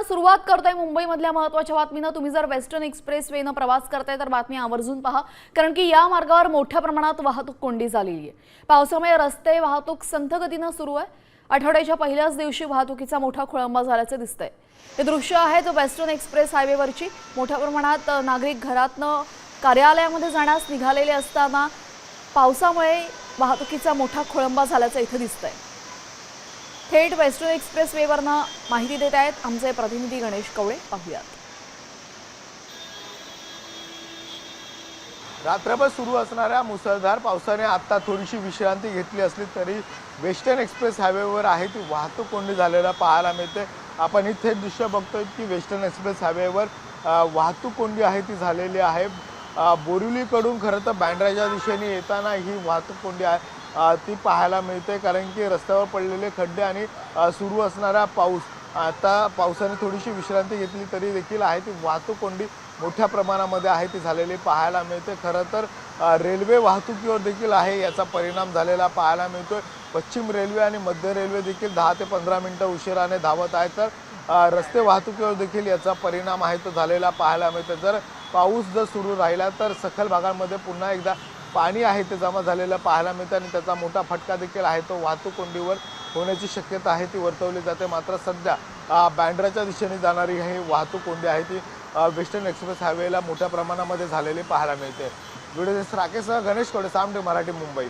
सुरुवात करतोय मुंबईमधल्या महत्त्वाच्या बातमीनं। तुम्ही जर वेस्टर्न एक्सप्रेस वेनं प्रवास करताय तर बातमी आवर्जून पहा, कारण की या मार्गावर मोठ्या प्रमाणात वाहतूक कोंडी झालेली आहे। पावसामुळे रस्ते वाहतूक संथ गतीनं सुरू आहे। आठवड्याच्या पहिल्याच दिवशी वाहतुकीचा मोठा खोळंबा झाल्याचे दिसतंय। हे दृश्य आहेत वेस्टर्न एक्सप्रेस हायवेवरची। मोठ्या प्रमाणात नागरिक घरातनं कार्यालयामध्ये जाण्यास निघालेले असताना पावसामुळे वाहतुकीचा मोठा खोळंबा झाल्याचं इथे दिसतंय। थेट वेस्टर्न एक्सप्रेस वेवरनं माहिती देत आहेत आमचे प्रतिनिधी गणेश कवळे। पाहूयात। रात्रभर सुरू असणाऱ्या मुसळधार पावसाने आता थोडीशी विश्रांती घेतली असली तरी वेस्टर्न एक्सप्रेस हायवेवर आहे ती वाहतूक कोंडी झालेला पाहायला मिळते। आपण इथे दृश्य बघतोय की वेस्टर्न एक्सप्रेस हायवेवर वाहतूक कोंडी आहे ती झालेली आहे। बोरिवलीकडून खरं तर बँड्राच्या दिशेने येताना ही वाहतूक कोंडी आहे ती पाहायला मिळते, कारण की रस्त्यावर पडलेले खड्डे आणि सुरू असणारा पाऊस। आता पावसाने थोडीशी विश्रांती घेतली तरी देखील आहे ती वाहतूक कोंडी मोठ्या प्रमाणामध्ये आहे ती झालेली पाहायला मिळते। खरं तर रेल्वे वाहतुकीवर देखील आहे याचा परिणाम झालेला पाहायला मिळतोय। पश्चिम रेल्वे आणि मध्य रेल्वे देखील 10 ते 15 मिनिटं उशिराने धावत आहे, तर रस्ते वाहतुकीवर देखील याचा परिणाम आहे तो झालेला पाहायला मिळतो। जर पाऊस जर सुरू राहिला तर सखल भागांमध्ये पुन्हा एकदा पाणी आहे ते जमा झालेलं पाहायला मिळतं आणि त्याचा मोठा फटका देखील आहे तो वाहतूक कोंडीवर होण्याची शक्यता आहे ती वर्तवली जाते। मात्र सध्या बँड्राच्या दिशेने जाणारी ही वाहतूक कोंडी आहे ती वेस्टर्न एक्सप्रेस हायवेला मोठ्या प्रमाणामध्ये झालेली पाहायला मिळते। व्हिडिओ जर्नलिस्ट राकेश गणेश कवळे, साम टीव्ही मराठी, मुंबई।